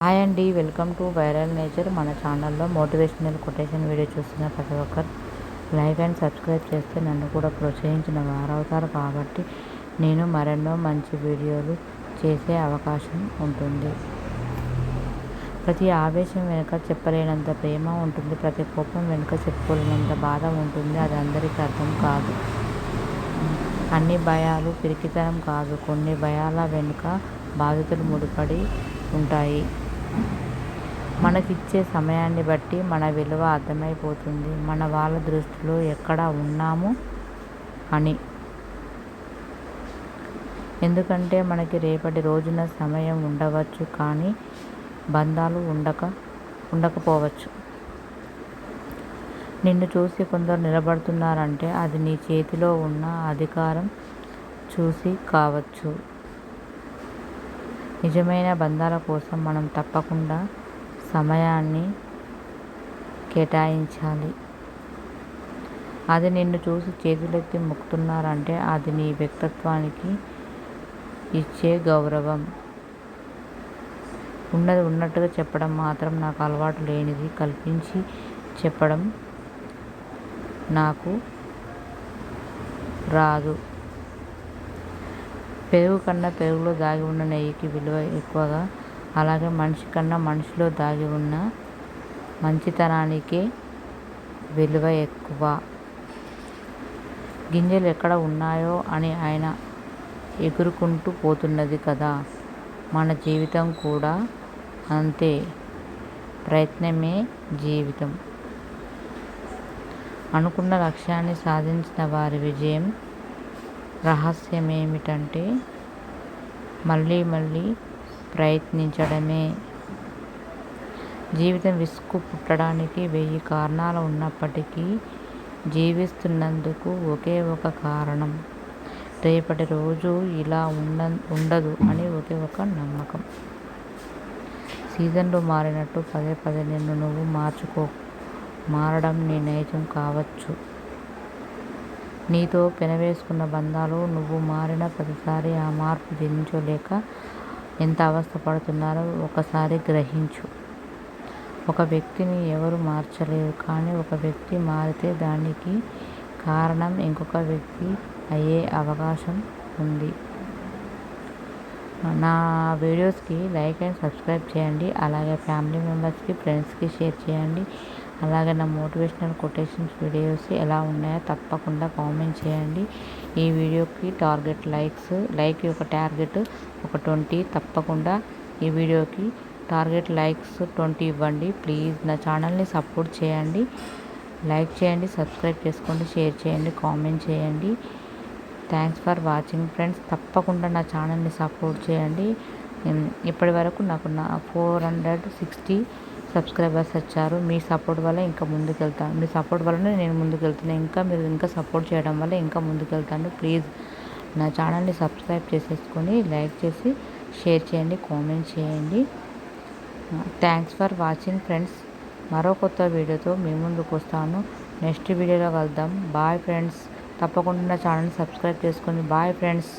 Hi అండి, welcome to viral nature. మన ఛానల్లో మోటివేషనల్ కొటేషన్ వీడియో చూస్తున్న ప్రతి ఒక్కరు లైక్ అండ్ సబ్స్క్రైబ్ చేస్తే నన్ను కూడా ప్రోత్సహించిన వారవుతారు. కాబట్టి నేను మరెన్నో మంచి వీడియోలు చేసే అవకాశం ఉంటుంది. ప్రతి ఆవేశం వెనుక చెప్పలేనంత ప్రేమ ఉంటుంది. ప్రతి కోపం వెనుక చెప్పుకోలేనంత బాధ ఉంటుంది. అది అందరికీ అర్థం కాదు. అన్ని భయాలు పిరికితనం కాదు. కొన్ని భయాల వెనుక బాధ్యతలు ముడిపడి ఉంటాయి. మనకిచ్చే సమయాన్ని బట్టి మన విలువ అర్థమైపోతుంది. మన వాళ్ళ దృష్టిలో ఎక్కడ ఉన్నాము అని. ఎందుకంటే మనకి రేపటి రోజున సమయం ఉండవచ్చు, కానీ బంధాలు ఉండకపోవచ్చు. నిన్ను చూసి కొందరు నిలబడుతున్నారంటే అది నీ చేతిలో ఉన్న అధికారం చూసి కావచ్చు. నిజమైన బంధాల కోసం మనం తప్పకుండా సమయాన్ని కేటాయించాలి. అది నిన్ను చూసి చేతులెత్తి మొక్కుతున్నారంటే అది నీ వ్యక్తిత్వానికి ఇచ్చే గౌరవం. ఉన్నది ఉన్నట్టుగా చెప్పడం మాత్రం నాకు అలవాటు లేనిది. కల్పించి చెప్పడం నాకు రాదు. పెరుగు కన్నా పెరుగులో దాగి ఉన్న నెయ్యికి విలువ ఎక్కువగా, అలాగే మనిషి కన్నా మనిషిలో దాగి ఉన్న మంచితనానికే విలువ ఎక్కువ. గింజలు ఎక్కడ ఉన్నాయో అని ఆయన ఎగురుకుంటూ పోతున్నది కదా. మన జీవితం కూడా అంతే. ప్రయత్నమే జీవితం. అనుకున్న లక్ష్యాన్ని సాధించిన వారి విజయం రహస్యమేమిటంటే మళ్ళీ మళ్ళీ ప్రయత్నించడమే. జీవితం విసుగు పుట్టడానికి 1000 కారణాలు ఉన్నప్పటికీ జీవిస్తున్నందుకు ఒకే ఒక కారణం. రేపటి రోజు ఇలా ఉండదు అని ఒకే ఒక నమ్మకం. సీజన్లు మారినట్టు పదే పదే నిన్ను నువ్వు మార్చుకో. మారడం నీ నైజం కావచ్చు. నీతో పెనవేసుకున్న బంధాలు నువ్వు మారిన ప్రతిసారి ఆ మార్పు జీర్ణించుకోలేక ఎంత అవస్థపడుతున్నారో ఒకసారి గ్రహించు. ఒక వ్యక్తిని ఎవరు మార్చలేరు, కానీ ఒక వ్యక్తి మారితే దానికి కారణం ఇంకొక వ్యక్తి అయ్యే అవకాశం ఉంది. నా వీడియోస్కి లైక్ అండ్ సబ్స్క్రైబ్ చేయండి. అలాగే ఫ్యామిలీ మెంబర్స్కి, ఫ్రెండ్స్కి షేర్ చేయండి. అలాగే నా మోటివేషనల్ కొటేషన్స్ వీడియోస్ ఎలా ఉన్నాయో తప్పకుండా కామెంట్ చేయండి. ఈ వీడియోకి టార్గెట్ లైక్ యొక్క టార్గెట్ ఒక 20. తప్పకుండా ఈ వీడియోకి టార్గెట్ లైక్స్ 20 ఇవ్వండి ప్లీజ్. నా ఛానల్ని సపోర్ట్ చేయండి. లైక్ చేయండి, సబ్స్క్రైబ్ చేసుకోండి, షేర్ చేయండి, కామెంట్ చేయండి. Thanks for watching friends. తప్పకుండా నా ఛానల్ని సపోర్ట్ చేయండి. ఇప్పటి వరకు నాకు 460 సబ్స్క్రైబర్స్ వచ్చారు. మీ సపోర్ట్ వల్ల ఇంకా ముందుకెళ్తాను. మీ సపోర్ట్ వల్లనే నేను ముందుకెళ్తున్నాను. మీరు ఇంకా సపోర్ట్ చేయడం వల్ల ఇంకా ముందుకెళ్తాను. ప్లీజ్ నా ఛానల్ని సబ్స్క్రైబ్ చేసేసుకొని లైక్ చేసి షేర్ చేయండి, కామెంట్ చేయండి. Thanks for watching friends. మరో కొత్త వీడియోతో మీ ముందుకు వస్తాను. నెక్స్ట్ వీడియోలో కలుద్దాం. Bye friends. తప్పకుండా నా ఛానల్ని సబ్స్క్రైబ్ చేసుకోండి. Bye friends.